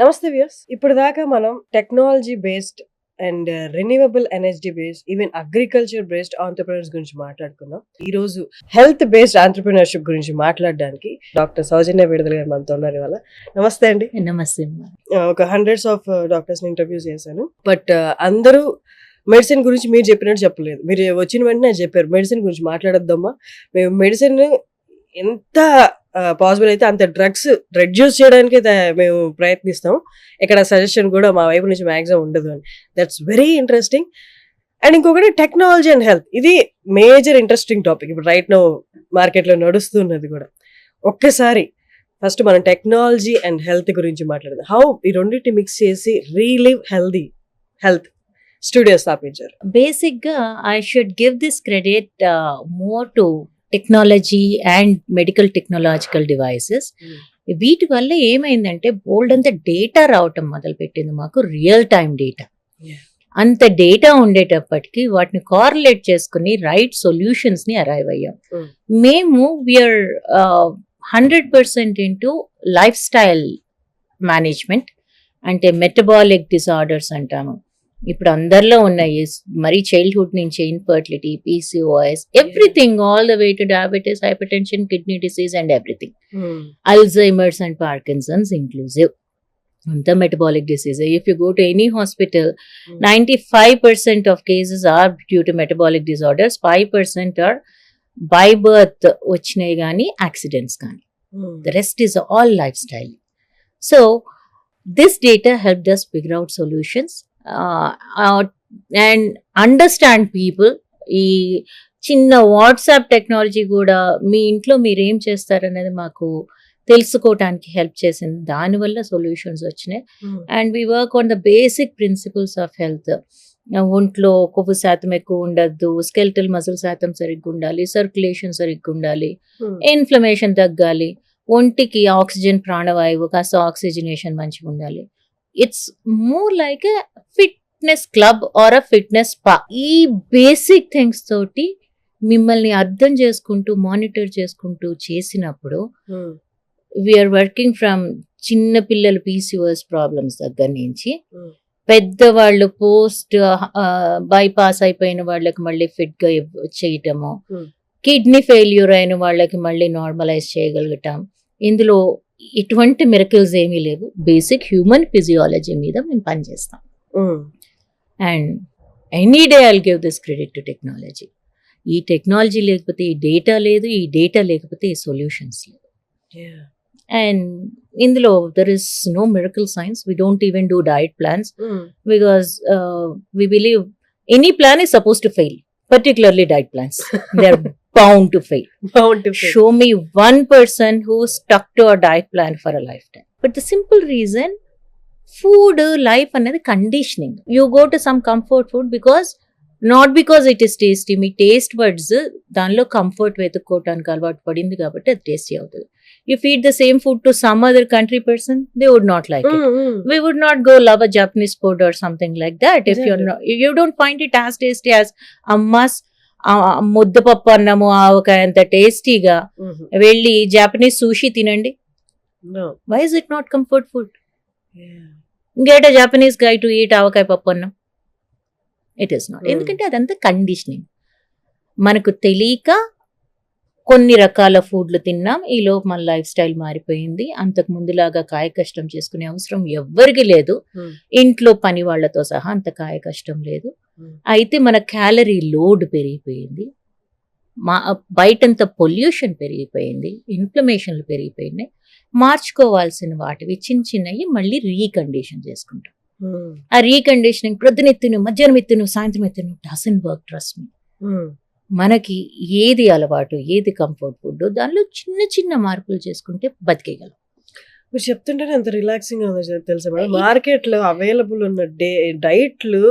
నమస్తే వ్యూస్. ఇప్పుడు దాకా మనం technology based and renewable energy based even agriculture based entrepreneurs గురించి మాట్లాడుకున్నాం. ఈరోజు హెల్త్ బేస్డ్ ఆంటర్‌ప్రెన్యూర్‌షిప్ గురించి మాట్లాడడానికి డాక్టర్ సౌజన్య విడుదల గారు మనతో ఉన్నారు ఇవాళ. నమస్తే అండి. నమస్తే అమ్మా. ఒక హండ్రెడ్స్ ఆఫ్ డాక్టర్స్‌ని ఇంటర్వ్యూ చేశాను. బట్ అందరూ మెడిసిన్ గురించి మీరు చెప్పినట్టు చెప్పలేదు. మీరు వచ్చిన వెంటనే చెప్పారు మెడిసిన్ గురించి మాట్లాడొద్దమ్మా. మేము మెడిసిన్ ఎంత పాసిబుల్ అయితే అంత డ్రగ్స్ రెడ్యూస్ చేయడానికి మేము ప్రయత్నిస్తాం. ఇక్కడ సజెషన్ కూడా మా వైపు నుంచి మ్యాక్సిమం ఉండదు అని. That's very interesting. అండ్ ఇంకొకటి టెక్నాలజీ అండ్ హెల్త్. ఇది మేజర్ ఇంట్రెస్టింగ్ టాపిక్. ఇప్పుడు రైట్ నో మార్కెట్లో నడుస్తున్నది కూడా. ఒక్కసారి ఫస్ట్ మనం టెక్నాలజీ అండ్ హెల్త్ గురించి మాట్లాడదాం. హౌ ఈ రెండింటిని మిక్స్ చేసి రీలివ్ హెల్త్ స్టూడియో స్థాపించారు. బేసిక్ గా I should give this credit more to technology and medical technological devices. వీటి వల్ల ఏమైందంటే బోల్డ్ అంత డేటా రావటం మొదలు పెట్టింది మాకు, రియల్ టైమ్ డేటా. అంత డేటా ఉండేటప్పటికి వాటిని కార్రిలేట్ చేసుకుని రైట్ సొల్యూషన్స్ ని అరైవ్ అయ్యాం. మేము we're 100% into lifestyle management, అంటే మెటబాలిక్ డిజార్డర్స్ అంటాము. ఇప్పుడు అందరిలో ఉన్నాయి, మరి చైల్డ్హుడ్ నుంచి infertility, PCOS, everything, all the way to diabetes, hypertension, kidney disease and everything, Alzheimer's and Parkinson's inclusive. అంతా metabolic disease. If you go to any hospital, 95% of cases are due to metabolic disorders, 5% are by birth వచ్చినాయి కానీ accidents కానీ. The rest is all life style. So this data helped us figure out solutions and understand people. ఈ చిన్న WhatsApp technology కూడా మీ ఇంట్లో మీరు ఏం చేస్తారనేది మాకు తెలుసుకోవటానికి హెల్ప్ చేసింది. దానివల్ల సొల్యూషన్స్ వచ్చినాయి. And we work on the basic principles of health. ఒంట్లో కొవ్వు శాతం ఎక్కువ ఉండద్దు, స్కెల్టల్ మజిల్ శాతం సరిగ్గా ఉండాలి, సర్క్యులేషన్ సరిగ్గా ఉండాలి, ఇన్ఫ్లమేషన్ తగ్గాలి, ఒంటికి ఆక్సిజన్ ప్రాణవాయువు కాస్త ఆక్సిజనేషన్ మంచిగా ఉండాలి. It's more like a fitness club or a fitness spa. ఈ బేసిక్ థింగ్స్ తోటి మిమ్మల్ని అర్థం చేసుకుంటూ మానిటర్ చేసుకుంటూ చేసినప్పుడు వీఆర్ వర్కింగ్ ఫ్రమ్ చిన్న పిల్లలు పీసీఓఎస్ ప్రాబ్లమ్స్ దగ్గర నుంచి పెద్దవాళ్ళు పోస్ట్ బైపాస్ అయిపోయిన వాళ్ళకి మళ్ళీ ఫిట్ గా చేయటము, కిడ్నీ ఫెయిల్యూర్ అయిన వాళ్ళకి మళ్ళీ నార్మలైజ్ చేయగలగటం. ఇందులో ఇటువంటి మిరకిల్స్ ఏమీ లేవు. బేసిక్ హ్యూమన్ ఫిజియాలజీ మీద మేము పనిచేస్తాం. And any day I'll give this credit to technology. ఈ టెక్నాలజీ లేకపోతే ఈ డేటా లేదు, ఈ డేటా లేకపోతే ఈ సొల్యూషన్స్ లేవు. అండ్ ఇందులో there is no miracle science. We don't even do diet plans because we believe any plan is suppose to fail, particularly diet plans. They're bound to fail. Show me one person who stuck to a diet plan for a lifetime. But the simple reason, food, life another conditioning. You go to some comfort food not because it is tasty. Me taste buds దానిలో comfort వెతుక్కోవటానికి అలవాటు పడింది కాబట్టి అది tasty అవుతుంది. You feed the same food to some other country person, they would not like it. We would not go love a Japanese food or something like that. If you don't find it as tasty as amma's ముద్దపప్పు అన్నము ఆవకాయ అంత టేస్టీగా వెళ్ళి Japanese sushi తినండి. Why is it not comfort food? Get a Japanese guy to eat ఆవకాయ పప్పు అన్నం. It is not. ఎందుకంటే అదంతా కండిషనింగ్. మనకు తెలియక కొన్ని రకాల ఫుడ్లు తిన్నాం, ఈలోపు మన లైఫ్ స్టైల్ మారిపోయింది. అంతకు ముందులాగా కాయ కష్టం చేసుకునే అవసరం ఎవ్వరికి లేదు. ఇంట్లో పని వాళ్లతో సహా అంత కాయ కష్టం లేదు. అయితే మన క్యాలరీ లోడ్ పెరిగిపోయింది, బయటంత పొల్యూషన్ పెరిగిపోయింది, ఇన్ఫ్లమేషన్లు పెరిగిపోయినాయి. మార్చుకోవాల్సిన వాటివి చిన్న చిన్నవి మళ్ళీ రీకండిషన్ చేసుకుంటాం. ఆ రీకండిషనింగ్ ప్రొద్దునెత్తును, మధ్యాహ్నం ఎత్తును, సాయంత్రం ఎత్తును డజంట్ వర్క్. Trust me. మనకి ఏది అలవాటు, ఏది కంఫర్ట్ ఫుడ్, దానిలో చిన్న చిన్న మార్పులు చేసుకుంటే బతికేయగలం. మీరు చెప్తుంటేనే ఎంత రిలాక్సింగ్ ఉందో తెలుసా మేడం. మార్కెట్ లో అవైలబుల్ ఉన్న డైట్లు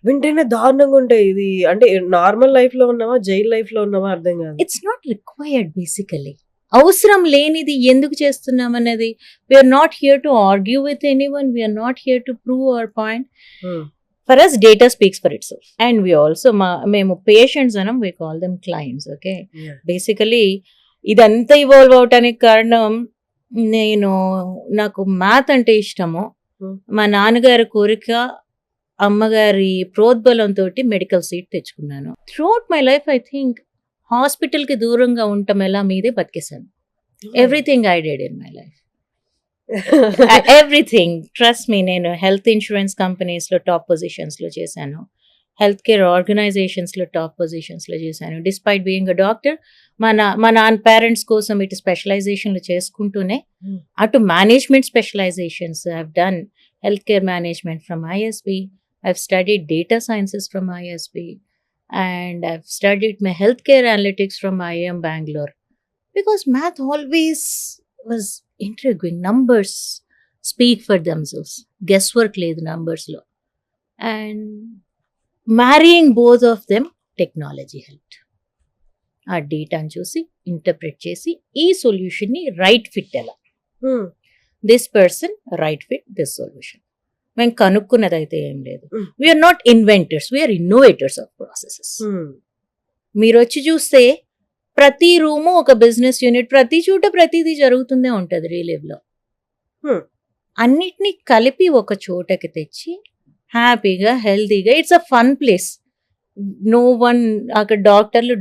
వింటేనే దారుణంగా ఉంటాయి. ఇది అంటే నార్మల్ లైఫ్ లో ఉన్నావా, జైల్ లైఫ్ లో ఉన్నావా అర్థం కాదు. It's not required. బేసికలీ అవసరం లేనిది ఎందుకు చేస్తున్నాం అనేది. We are not here to argue with anyone, we are not here to prove our point. For us, data speaks for itself. And we also, మేము పేషెంట్స్ అనం, we call them clients. Okay. Basically, ఇదంతా evolve అవటానికి కారణం, నాకు math అంటే ఇష్టము. Hmm. మా నాన్నగారి కోరిక, అమ్మగారి ప్రోద్బలంతో మెడికల్ సీట్ తెచ్చుకున్నాను. Throughout my life I think హాస్పిటల్కి దూరంగా ఉండటం ఎలా మీదే బతికేశాను. Everything I did in my life, everything. Trust me, నేను హెల్త్ ఇన్సూరెన్స్ కంపెనీస్లో టాప్ పొజిషన్స్లో చేశాను, హెల్త్ కేర్ ఆర్గనైజేషన్స్లో టాప్ పొజిషన్స్లో చేశాను. డిస్పైట్ బీయింగ్ అ డాక్టర్, మా నాన్న పేరెంట్స్ కోసం ఇటు స్పెషలైజేషన్లు చేసుకుంటూనే అటు management specialisations I have done. Health care management from ISB, I've studied data sciences from ISB, and I've studied my healthcare analytics from IIM Bangalore, because math always was intriguing. Numbers speak for themselves. Guesswork లేదు numbers లో. And marrying both of them, technology helped. ఆ డేటాను చూసి interpret చేసి ఈ సొల్యూషన్ని right fit ఎలా, this person right fit this solution. మేము కనుక్కున్నది అయితే ఏం లేదు. We are not inventors, we are innovators of processes. మీరు వచ్చి చూస్తే ప్రతి రూము ఒక బిజినెస్ యూనిట్, ప్రతి చోట ప్రతిదీ జరుగుతుందే ఉంటుంది రిలీవ్లో. అన్నిటినీ కలిపి ఒక చోటకి తెచ్చి హ్యాపీగా హెల్తీగా, it's a fun place. No one అక్కడ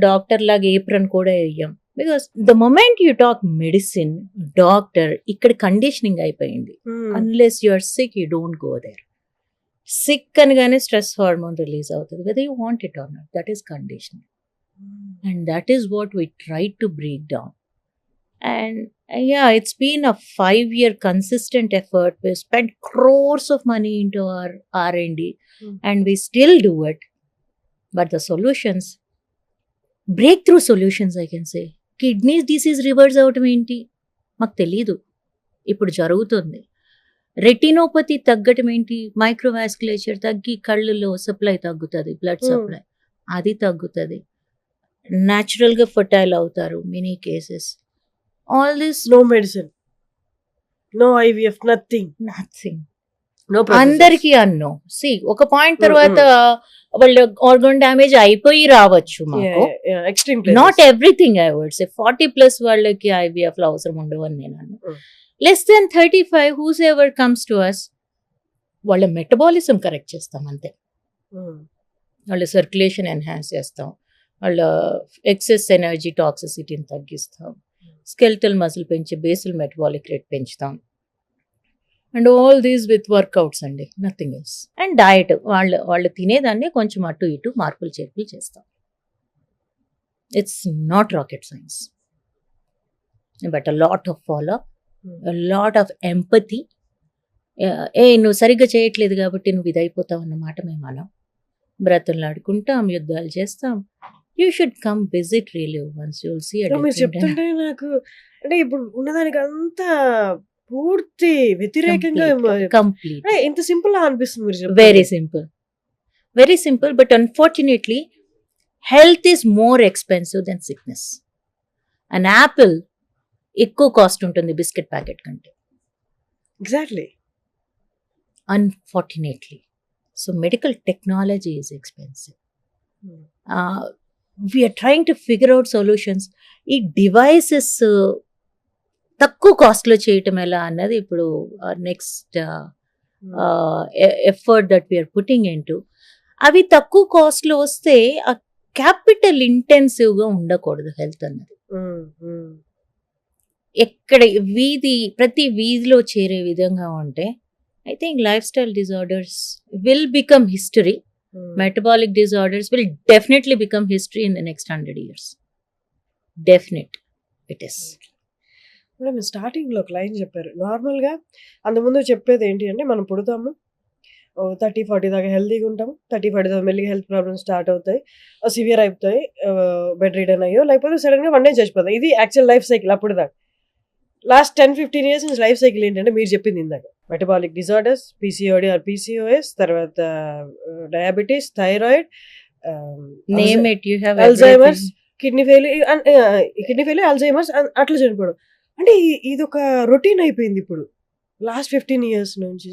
డాక్టర్ లాగా ఏప్రన్ కూడా వేయం. Because the moment you talk medicine, doctor, ఇక్కడ కండిషనింగ్ అయిపోయింది. Unless you are sick you don't go there. Sick అనగానే స్ట్రెస్ హార్మోన్ రిలీజ్ అవుతుంది, whether you want it or not. That is conditioning, and that is what we try to break down. And yeah, it's been a 5-year consistent effort. We spent crores of money into our R&D, and we still do it. But the solutions, breakthrough solutions, I can say. Kidney disease reverse అవటం ఏంటి మాకు తెలీదు, ఇప్పుడు జరుగుతుంది. Retinopathy తగ్గటం ఏంటి, మైక్రోవాస్కులేచర్ తగ్గి కళ్ళలో సప్లై తగ్గుతుంది, బ్లడ్ సప్లై అది తగ్గుతుంది. న్యాచురల్గా ఫర్టైల్ అవుతారు many cases. All this, no medicine, no IVF, nothing. అందరికీ అన్నో. సి ఒక పాయింట్ తర్వాత వాళ్ళ ఆర్గన్ డ్యామేజ్ అయిపోయి రావచ్చు మాకు. Not everything I would say. 40+ వాళ్ళకి ఐవిఎఫ్ లో అవసరం ఉండవు అని నేను అన్నా. Less than 35 whoever comes to us, వాళ్ళ మెటబాలిజం కరెక్ట్ చేస్తాం అంతే. వాళ్ళ సర్క్యులేషన్ ఎన్హాన్స్ చేస్తాం, వాళ్ళ ఎక్సెస్ ఎనర్జీ టాక్సిసిటీని తగ్గిస్తాం, స్కెల్టల్ మజిల్ పెంచి బేసల్ మెటబాలిక్ రేట్ పెంచుతాం. And all these with workouts అండి, నథింగ్ ఎల్స్. అండ్ డయట్, వాళ్ళు తినేదాన్ని కొంచెం అటు ఇటు మార్పులు చేర్పులు చేస్తాం. It's not rocket science, but a lot of follow, a lot of empathy. నువ్వు సరిగ్గా చేయట్లేదు కాబట్టి నువ్వు ఇదైపోతావు అన్నమాట మేము అనం. బ్రతులాడుకుంటాం, యుద్ధాలు చేస్తాం. You should come visit really once, you will see. మీరు చెప్తుంటే నాకు అంటే ఇప్పుడు ఉన్నదానికి అంతా పూర్తి వ్యతిరేకంగా కంప్లీట్. ఇంత సింపుల్ అనిపిస్తుంది. Very simple, but unfortunately health is more expensive than sickness. And apple ఎక్కువ కాస్ట్ ఉంటుంది బిస్కెట్ ప్యాకెట్ కంటే. Exactly, unfortunately. So medical technology is expensive. We are trying to figure out solutions. ఈ డివైసెస్ తక్కువ కాస్ట్లో చేయటం ఎలా అన్నది ఇప్పుడు next effort that we are putting into. అవి తక్కువ కాస్ట్లో వస్తే ఆ క్యాపిటల్ ఇంటెన్సివ్గా ఉండకూడదు హెల్త్ అన్నది. ఎక్కడ ప్రతి వీధిలో చేరే విధంగా ఉంటే I think life style disorders will become history. Metabolic disorders will definitely become history in the next 100 years. Definite it is. మీరు స్టార్టింగ్లో ఒక లైన్ చెప్పారు. నార్మల్గా అంతకుముందు చెప్పేది ఏంటి అంటే, మనం పుడతాము 30-40 దాకా హెల్తీగా ఉంటాము, 30-40 దాకా మెల్లిగా హెల్త్ ప్రాబ్లమ్స్ స్టార్ట్ అవుతాయి, సివియర్ అయిపోతాయి, బెడ్ రిడన్ అయ్యో, లేకపోతే సడన్గా వన్ డే చచ్చిపోతాయి. ఇది యాక్చువల్ లైఫ్ సైకిల్. అప్పుడు దాకా లాస్ట్ 10-15 years నుంచి లైఫ్ సైకిల్ ఏంటంటే మీరు చెప్పింది ఇందాక, metabolic disorders, PCOD or PCOS, తర్వాత diabetes, thyroid, Alzheimer's, kidney failure, Alzheimer's, అట్లా చనిపోవడం. అంటే ఇది ఒక రొటీన్ అయిపోయింది ఇప్పుడు లాస్ట్ 15 years నుంచి.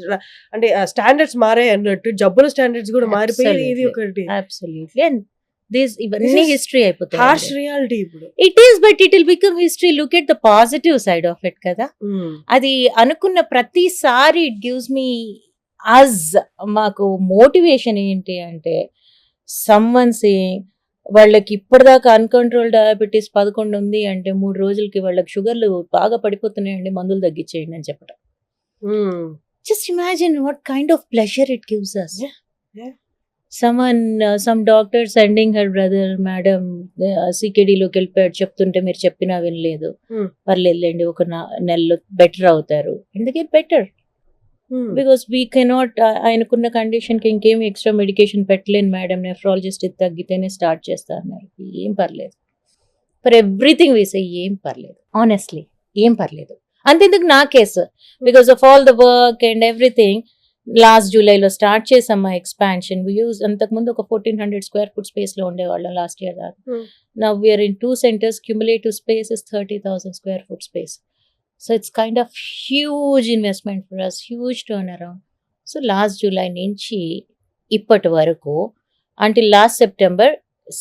అంటే స్టాండర్డ్స్ మారాయి అన్నట్టు, జబ్బుల స్టాండర్డ్స్ కూడా మారిపోయి ఇది ఒకటి. అబ్సల్యూట్లీ. అండ్ ఇవన్నీ This is హిస్టరీ అయిపోతాయి. హార్ష్ రియాలిటీ ఇప్పుడు. It is, but it will become history. Look at the positive side of it కదా. అది అనుకున్న ప్రతిసారి ఇట్ గివ్స్ మీ మాకు మోటివేషన్ ఏంటి అంటే సమ్వన్ సేయింగ్ వాళ్ళకి ఇప్పటిదాకా అన్కంట్రోల్ డయాబెటీస్ 11 ఉంది అంటే 3 రోజులకి వాళ్ళకి షుగర్లు బాగా పడిపోతున్నాయండి, మందులు తగ్గించేయండి అని చెప్పడం. Just imagine what kind of pleasure it gives us. Some doctor sending her brother, madam సికేడీలోకి వెళ్ళిపోయాడు, చెప్తుంటే మీరు చెప్పినా వినలేదు, పర్లేదులేండి ఒక నెలలో బెటర్ అవుతారు. ఎందుకే బెటర్? బికాస్ వీ కెనాట్, ఆయనకున్న కండిషన్కి ఇంకేమి ఎక్స్ట్రా మెడికేషన్ పెట్టలేను మేడం, నెఫ్రాలజిస్ట్ ఇది తగ్గితేనే స్టార్ట్ చేస్తా అన్నారు. ఏం పర్లేదు, ఫర్ ఎవ్రీథింగ్ వీసే ఏం పర్లేదు, ఆనెస్ట్లీ ఏం పర్లేదు. అంతెందుకు నా case, because of all the work and everything, last జూలైలో స్టార్ట్ చేసాం మా ఎక్స్పాన్షన్. అంతకుముందు ఒక 1400 స్క్వేర్ ఫుట్ స్పేస్ లో ఉండేవాళ్ళం లాస్ట్ ఇయర్ దాకా. Now we are in 2 centers, cumulative space is 30,000 square foot space. So it's kind of huge investment for us, huge turnaround. So last July నుంచి ఇప్పటి వరకు until last September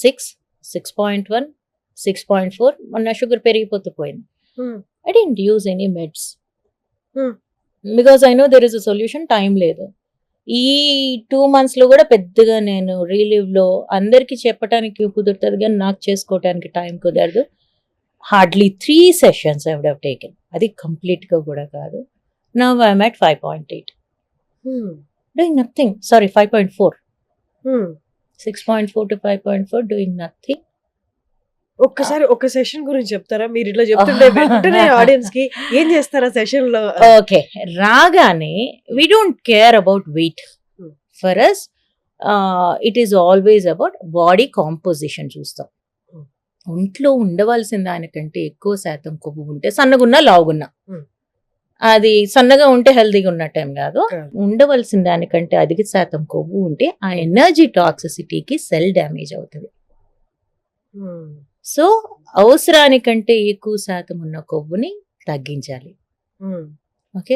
6, 6.1, 6.4 మొన్న sugar పెరిగిపోతూ పోయింది. I didn't use any meds. Because I know there is a solution. Time లేదు. ఈ 2 months లో కూడా పెద్దగా నేను రిలీవ్ లో అందరికి చెప్పడానికి కుదురుతుంది కానీ నాకు చేసుకోవడానికి టైం కుదరదు. Hardly 3 sessions I would have taken. అది కంప్లీట్ గా కూడా కాదు. Now I'm at 5.8. Doing nothing. Sorry, 5.4. 6.4 to 5.4 doing nothing. ఒక్కసారి ఒక సెషన్ గురించి చెప్తారా? మీరు ఇట్లా చెప్తుంటే వెంటనే ఆడియన్స్ కి ఏం చేస్తారా సెషన్ లో? ఓకే, రాగానే we don't care about weight. For us it is always about body composition చూస్తాం. ఒంట్లో ఉండవలసిన దానికంటే ఎక్కువ శాతం కొవ్వు ఉంటే సన్నగున్నా లావుగున్నా, అది సన్నగా ఉంటే హెల్దీగా ఉన్నట్టేం కాదు, ఉండవలసిన దానికంటే అధిక శాతం కొవ్వు ఉంటే ఆ ఎనర్జీ టాక్సిసిటీకి సెల్ డ్యామేజ్ అవుతుంది. సో అవసరానికంటే ఎక్కువ శాతం ఉన్న కొవ్వుని తగ్గించాలి. ఓకే.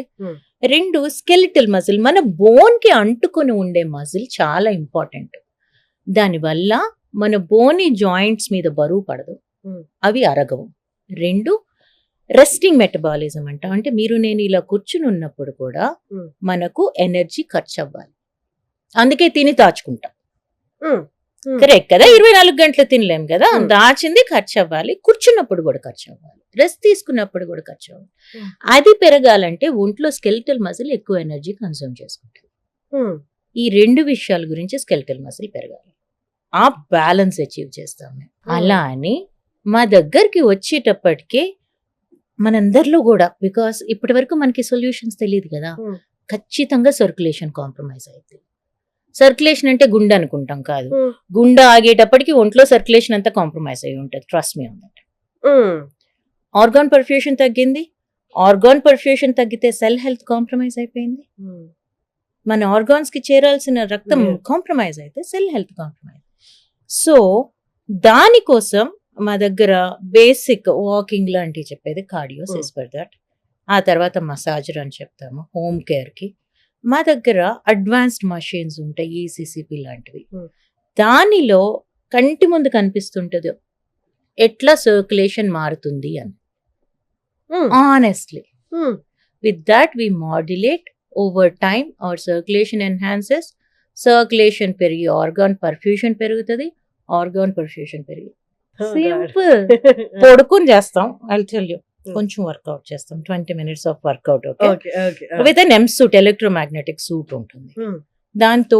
2, స్కెలిటల్ మజిల్, మన బోన్ కి అంటుకొని ఉండే మజిల్ చాలా ఇంపార్టెంట్. దానివల్ల మన బోని జాయింట్స్ మీద బరువు పడదు, అవి అరగవు. 2, రెస్టింగ్ మెటబాలిజం అంట, అంటే మీరు నేను ఇలా కూర్చుని ఉన్నప్పుడు కూడా మనకు ఎనర్జీ ఖర్చు అవ్వాలి, అందుకే తిని దాచుకుంటాం. కరెక్ట్ కదా? 24 గంటలు తినలేం కదా, దాచింది ఖర్చు అవ్వాలి, కూర్చున్నప్పుడు కూడా ఖర్చు అవ్వాలి, రెస్ట్ తీసుకున్నప్పుడు కూడా ఖర్చు అవ్వాలి. అది పెరగాలంటే ఒంట్లో స్కెలిటల్ మజిల్ ఎక్కువ ఎనర్జీ కన్సూమ్ చేసుకుంటుంది. ఈ 2 విషయాల గురించి స్కెలిటల్ మజిల్ పెరగాలి, ఆ బ్యాలెన్స్ అచీవ్ చేస్తాం. అలా అని మా దగ్గరికి వచ్చేటప్పటికే మనందరిలో కూడా, బికాస్ ఇప్పటి వరకు మనకి సొల్యూషన్స్ తెలియదు కదా, ఖచ్చితంగా సర్క్యులేషన్ కాంప్రమైజ్ అవుతుంది. సర్క్యులేషన్ అంటే గుండె అనుకుంటాం కాదు, గుండె ఆగేటప్పటికి ఒంట్లో సర్క్యులేషన్ అంతా కాంప్రమైజ్ అయి ఉంటుంది. ట్రస్ట్ మీ ఉంది. ఆర్గాన్ పర్ఫ్యూషన్ తగ్గింది, ఆర్గాన్ పర్ఫ్యూషన్ తగ్గితే సెల్ హెల్త్ కాంప్రమైజ్ అయిపోయింది. మన ఆర్గాన్స్ కి చేరాల్సిన రక్తం కాంప్రమైజ్ అయితే సెల్ హెల్త్ కాంప్రమైజ్. సో దానికోసం మా దగ్గర బేసిక్ వాకింగ్ లాంటివి చెప్పేది, కార్డియోస్ ఇస్ ఫర్ దట్. ఆ తర్వాత మసాజర్ అని చెప్తాము హోమ్ కేర్ కి. మా దగ్గర అడ్వాన్స్డ్ మషిన్స్ ఉంటాయి, ఈసీసీపీ లాంటివి. దానిలో కంటి ముందు కనిపిస్తుంటది ఎట్లా సర్క్యులేషన్ మారుతుంది అని. Honestly with that we modulate over time, our circulation enhances. Circulation పెరిగి ఆర్గాన్ పర్ఫ్యూషన్ పెరుగుతుంది, ఆర్గాన్ పర్ఫ్యూషన్ పెరిగి సింపుల్. పడుకుని చేస్తాం, ఐల్ టెల్ యూ. కొంచెం వర్కౌట్ చేస్తాం, 20 minutes of workout. With an EM suit, electromagnetic suit ఉంటుంది. దాంతో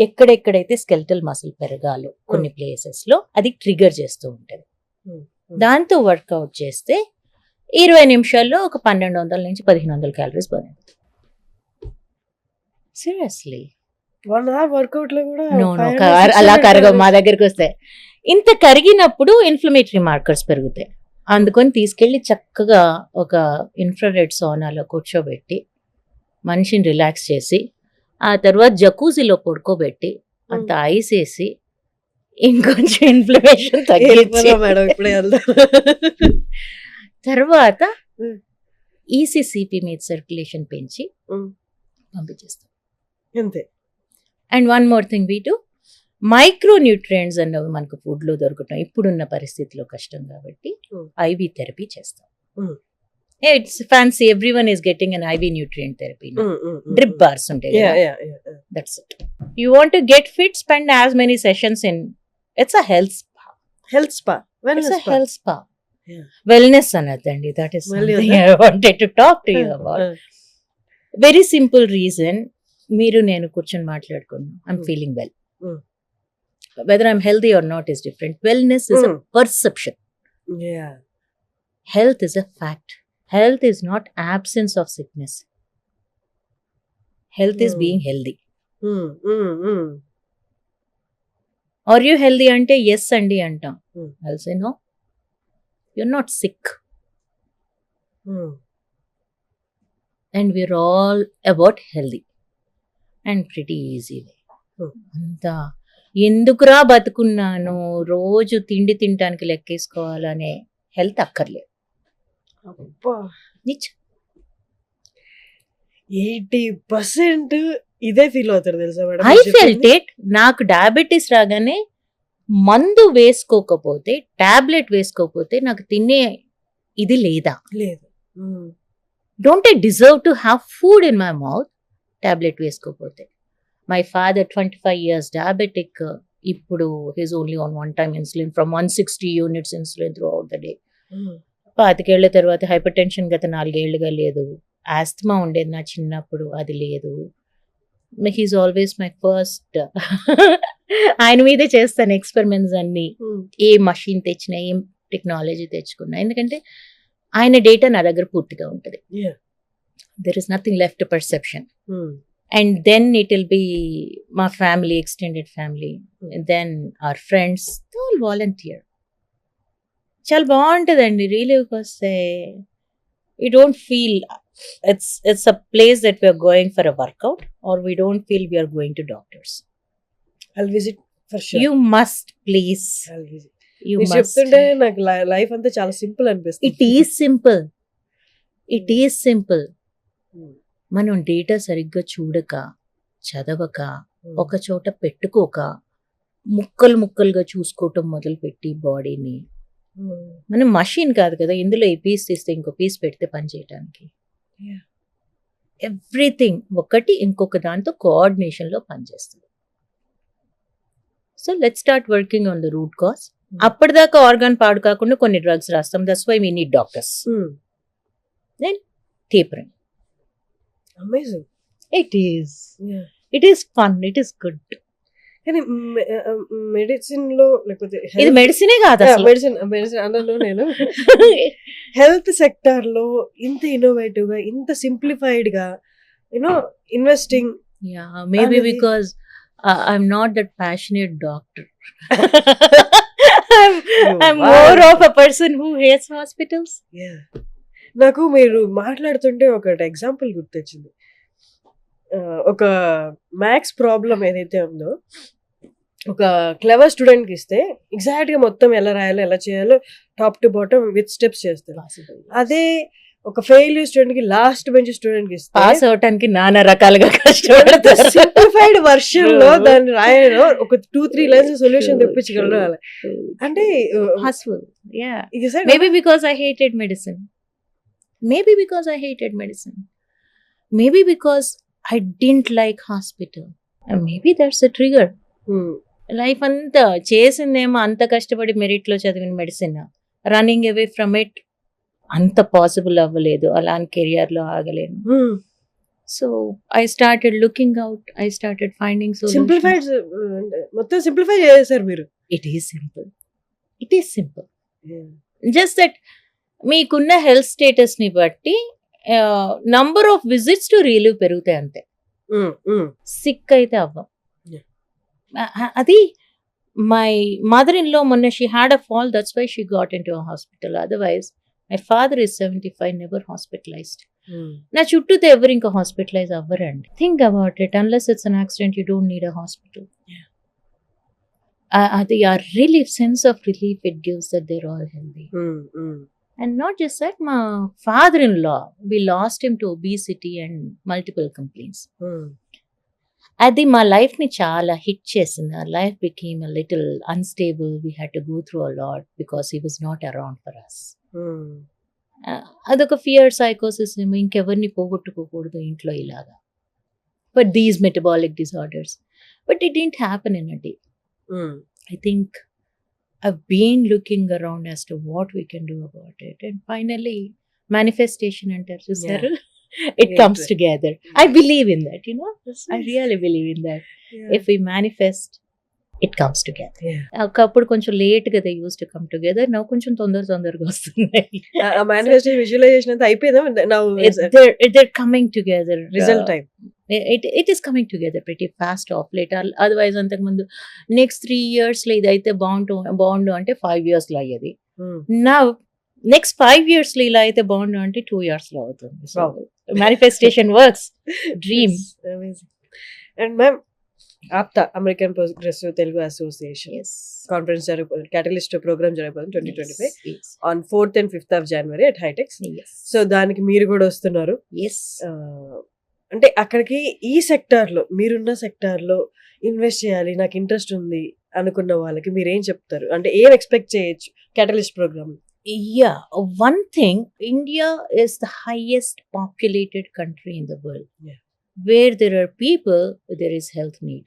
ఎక్కడెక్కడైతే స్కెలిటల్ మసిల్ పెరగాలో కొన్ని ప్లేసెస్ లో అది ట్రిగర్ చేస్తూ ఉంటుంది. దాంతో వర్కౌట్ చేస్తే 20 నిమిషాల్లో ఒక 1200 నుంచి 1500 క్యాలరీస్ బర్న్ అవుతుంది. సీరియస్లీ 1 hour వర్కౌట్ లో కూడా అలా కరగవు. మా దగ్గరికి వస్తే ఇంత కరిగినప్పుడు ఇన్ఫ్లమేటరీ మార్కర్స్ పెరుగుతాయి. అందుకొని తీసుకెళ్ళి చక్కగా ఒక ఇన్ఫ్రారెడ్ సోనాలో కూర్చోబెట్టి మనిషిని రిలాక్స్ చేసి, ఆ తర్వాత జకూజీలో పడుకోబెట్టి అంత ఐస్ వేసి ఇంకొంచెం ఇన్ఫ్లమేషన్ తగ్గించి తర్వాత ఈసీసీపీ మీద సర్క్యులేషన్ పెంచి పంపించేస్తాం. అంతే. And one more thing we do, micronutrients అన్నవి మనకు ఫుడ్ లో దొరకటం ఇప్పుడున్న పరిస్థితిలో కష్టం కాబట్టి ఐవి థెరపీ చేస్తాం. It's fancy, every one is getting an IV nutrient therapy. Drip bars ఉంటాయి. That's it. You want to get fit, spend as many sessions in. It's a health spa. It's a health spa. Yeah. Wellness another. That is something I wanted to talk to you about. Very simple reason. Meeru nenu kurchoni maatladukunna. I'm feeling well. Whether I'm healthy or not is different. Wellness is a perception. Yeah. Health is a fact. Health is not absence of sickness. Health is being healthy. Are you healthy ante yes andi antam. I'll say no. You're not sick. And we're all about healthy and pretty easy way. అంతా ఎందుకురా బతుకున్నాను, రోజు తిండి తినటానికి లెక్కేసుకోవాలనే health అక్కర్లేదు. నిజం. 80% ఇదే feel అవుతారు తెలుసా మేడం. I felt it. నాకు డయాబెటీస్ రాగానే మందు వేసుకోకపోతే, టాబ్లెట్ వేసుకోకపోతే నాకు తినే ఇది లేదా? లేదు. Don't I deserve to have food in my mouth tablet వేసుకోకపోతే? My father 25 years diabetic. ఇప్పుడు his only on 1 time insulin from 160 units insulin throughout the day. 25 ఏళ్ల తర్వాత హైపర్ టెన్షన్ గత 4 ఏళ్లుగా లేదు. ఆస్తమా ఉండేది నా చిన్నప్పుడు, అది లేదు. He's always my first. ఆయన మీదే చేస్తాను ఎక్స్పెరిమెంట్స్ అన్ని. ఏ మషిన్ తెచ్చినా, ఏం టెక్నాలజీ తెచ్చుకున్నా, ఎందుకంటే ఆయన డేటా నా దగ్గర పూర్తిగా ఉంటుంది. There is nothing left perception. And then it will be మా family, extended family, then our friends, all volunteer. చాలా బాగుంటుందండి రిలీవ్కి వస్తే. You don't feel it's a place that we are going for a workout, or we don't feel we are going to doctors. I'll visit for sure. You must, please. I'll visit. You మీరు must. చెప్తుంటే నాకు life అంతా చాలా simple అనిపిస్తుంది. It is simple. It is simple. మనం data సరిగ్గా చూడక, చదవక, ఒక చోట పెట్టుకోక, ముక్కలు ముక్కలుగా చూసుకోవటం మొదలుపెట్టి బాడీని, మనం మషిన్ కాదు కదా, ఇందులో ఈ పీస్ తీస్తే ఇంకో పీస్ పెడితే పని చేయడానికి. ఎవ్రీథింగ్ ఒకటి ఇంకొక దాంతో కోఆర్డినేషన్ లో పనిచేస్తుంది. So let's start working on the root cause. అప్పటిదాకా ఆర్గాన్ పాడు కాకుండా కొన్ని డ్రగ్స్ రాస్తాం. That's why we need doctors. Then tapering. Amazing. It is fun, it is good. కానీ మెడిసిన్ లో, లేకపోతే ఇది మెడిసినే కాదు, మెడిసిన్ అన్నాను నేను. హెల్త్ సెక్టార్ లో ఇంత ఇన్నోవేటివ్ గా, ఇంత సింప్లిఫైడ్ గా, you know investing. Maybe because I'm not that passionate doctor. I'm more of a person who hates hospitals. నాకు మీరు మాట్లాడుతుంటే ఒకటి ఎగ్జాంపుల్ గుర్తొచ్చింది. ఒక మ్యాథ్స్ ప్రాబ్లం ఏదైతే ఉందో, ఒక క్లెవర్ స్టూడెంట్కి ఇస్తే ఎగ్జాక్ట్ గా మొత్తం ఎలా రాయాలో, ఎలా చేయాలో top to bottom with steps చేస్తారు. అదే ఒక ఫెయిల్యూర్ స్టూడెంట్ కి, లాస్ట్ బెంచ్ స్టూడెంట్ కి పాస్ అవటానికి నానా రకాలుగా కష్టపడతారు. సింప్లిఫైడ్ వర్షన్ లో దాన్ని రాయడం, ఒక 2-3 lines సొల్యూషన్ తెప్పించగలరు. అంటే maybe because I hated medicine. Maybe because I hated medicine. Maybe because I didn't like hospital. And maybe that's a trigger. Life అంతా చేసిందేమో అంత కష్టపడి మెరిట్ లో చదివిన medicine, running away from it అంత పాసిబుల్ అవ్వలేదు. అలాంటి కెరియర్ లో ఆగలేను. So I started looking out. I started finding simplified. మొత్తం సింప్లిఫై చేశారు మీరు. It is simple. It is simple. Just that మీకున్న హెల్త్ స్టేటస్ ని బట్టి number of visits to Relive పెరుగుతాయి అంతే. సిక్ అయితే అవ్వం. అది మై మదర్ ఇన్ లో మొన్న she had a fall, that's why she got in to a hospital. Otherwise my father is 75, never hospitalized. నా చుట్టూతో ఎవరు ఇంకా హాస్పిటలైజ్ అవ్వరండి. Think about it. Unless it's an accident, you don't need a hospital. అది ఆ relief, sense of relief it gives that they are all healthy. And not just that, my father-in-law, we lost him to obesity and multiple complaints. అది మా లైఫ్ని చాలా hit చేసింది. ఆ life became a little unstable. We had to go through a lot because he was not around for us. అదొక fear సైకోసిస్. ఇంకెవరిని పోగొట్టుకోకూడదు ఇంట్లో ఇలాగా. But these metabolic disorders, but it didn't happen in a day. I think I've been looking around as to what we can do about it. And finally, manifestation and Yeah. it Yeah, comes right. together. I believe in that, I really believe in that. If we manifest, it comes together. ఒకప్పుడు కొంచెం లేట్గా they use to come together. నా కొంచెం తొందరగా వస్తున్నాయి. Manifestation visualisation అంతా అయిపోయిందా? Now They're coming together. Result time. It is coming together pretty fast off late. Otherwise అంతకుముందు నెక్స్ట్ 3 years లో ఇదైతే బాగుండు అంటే 5 years లో అయ్యేది. నా నెక్స్ట్ 5 years లో ఇలా అయితే బాగుండు అంటే 2 years లో అవుతుంది. So manifestation works. Dream. And ma'am, APTA American Progressive Telugu Association Conference జరగబోతుంది, క్యాటలిస్ట్ ప్రోగ్రామ్ జరగబోతుంది 2025 on 4th and 5th of January at HITEX. So దానికి మీరు కూడా వస్తున్నారు. అంటే అక్కడికి ఈ సెక్టార్లో, మీరున్న సెక్టార్లో ఇన్వెస్ట్ చేయాలి, నాకు ఇంట్రెస్ట్ ఉంది అనుకున్న వాళ్ళకి మీరు ఏం చెప్తారు? అంటే ఏం ఎక్స్పెక్ట్ చేయొచ్చు catalyst programme? Yeah, one thing, India is the highest populated country in the world. Yeah. Where there are people, there is health need.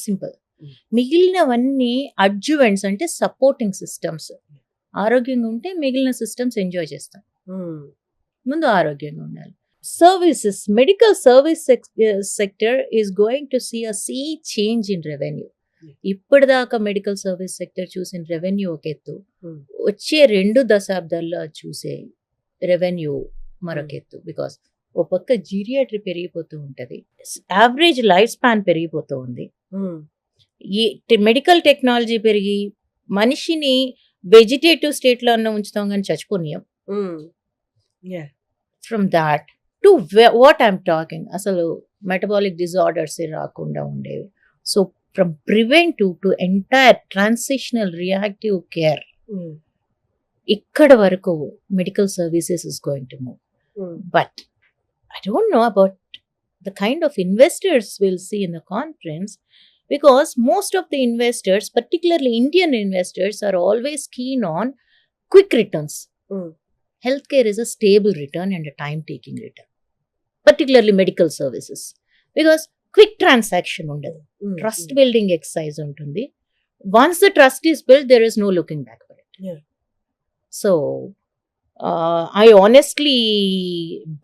Simple. మిగిలినవన్నీ అడ్జువెంట్స్, అంటే సపోర్టింగ్ సిస్టమ్స్. ఆరోగ్యంగా ఉంటే మిగిలిన సిస్టమ్స్ ఎంజాయ్ చేస్తాం. ముందు ఆరోగ్యంగా ఉండాలి. Services, medical service sector is going to see a sea change in revenue. ఇప్పటిదాకా మెడికల్ సర్వీస్ సెక్టర్ చూసిన రెవెన్యూ ఒక ఎత్తు, వచ్చే 2 దశాబ్దాల్లో చూసే రెవెన్యూ మరొక ఎత్తు. బికాస్ ఒక పక్క జీరియాట్రీ పెరిగిపోతూ ఉంటుంది, యావరేజ్ లైఫ్ స్పాన్ పెరిగిపోతూ ఉంది. ఈ మెడికల్ టెక్నాలజీ పెరిగి మనిషిని వెజిటేటివ్ స్టేట్లో అన్న ఉంచుతాం కానీ చచ్చిపోనీయం. From that to what I'm talking, అసలు మెటబాలిక్ డిజార్డర్స్ రాకుండా ఉండేవి. So from preventive to entire transitional reactive care, ఇక్కడ వరకు medical services is going to move. But I don't know about the kind of investors will see in the conference, because most of the investors, particularly Indian investors, are always keen on quick returns. Healthcare is a stable return and a time-taking return, particularly medical services, because quick transaction undadu. Trust building exercise untundi. Once the trust is built, there is no looking back for it. So I honestly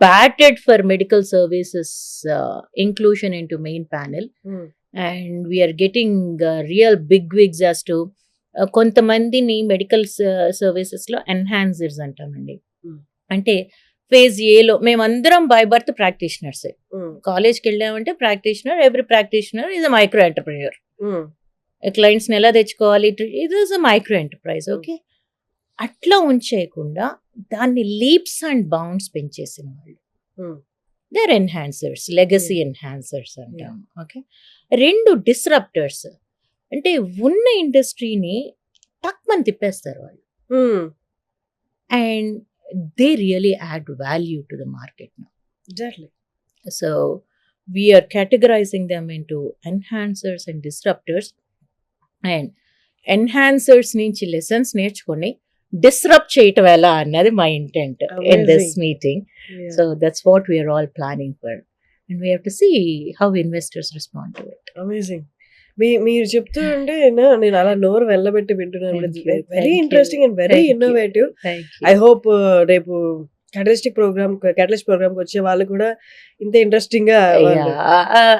batted for medical services inclusion into main panel. And we are getting real big wigs as to కొంతమందిని medical సర్వీసెస్లో enhancers అంటామండి. అంటే phase ఏలో మేమందరం by birth ప్రాక్టీషనర్సే. కాలేజ్కి వెళ్ళామంటే practitioner, every practitioner is a micro entrepreneur. క్లయింట్స్ని ఎలా తెచ్చుకోవాలి, it is a micro enterprise. Okay, అట్లా ఉంచేయకుండా దాన్ని లీప్స్ అండ్ బౌండ్స్ పెంచేసిన వాళ్ళు దేర్ ఎన్హాన్సర్స్, లెగసీ ఎన్హాన్సర్స్ అంటాం. ఓకే, 2 డిస్రప్టర్స్, అంటే ఉన్న ఇండస్ట్రీని టక్మని తిప్పేస్తారు వాళ్ళు. And they really add value to the market now. So we're categorising them into enhancers and disruptors. And enhancers నుంచి లెసన్స్ నేర్చుకొని డిస్రప్ట్ చేయటం ఎలా అన్నది my intent in this meeting. So that's what we are all planning for, and we have to see how investors respond to it. Amazing. మీరు చెప్తూ ఉంటే నేను అలా నోరు వెళ్ళబెట్టి వింటున్నాను. Very interesting and very innovative. I hope రేపు catalyst ప్రోగ్రామ్కి వచ్చే వాళ్ళు కూడా ఇంత ఇంట్రెస్టింగ్ గా.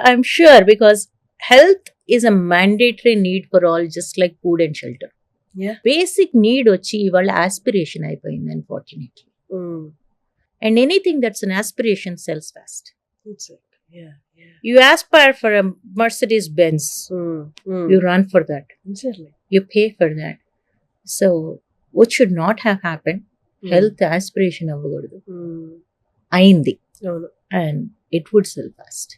I'm sure, because health is a mandatory need for all, just like food and shelter. Basic need వచ్చి వాళ్ళ ఆస్పిరేషన్ అయిపోయింది unfortunately. And anything that's an aspiration cells fast. You aspire for a Mercedes Benz, you run for that, you pay for that. So what should not have happened, health aspiration avvagudadu ayindi, and it would sell fast.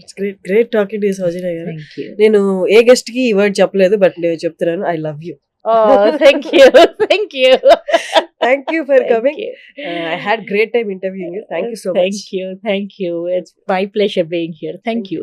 It's great talking to you, Saujanya garu. Thank you. నేను ఏ guest కి ఈ word చెప్పలేదు, but నేను చెప్తున్నాను, I love you. Oh, thank you. Thank you for coming. I had great time interviewing you. Thank you so much. Thank you. It's my pleasure being here. Thank you.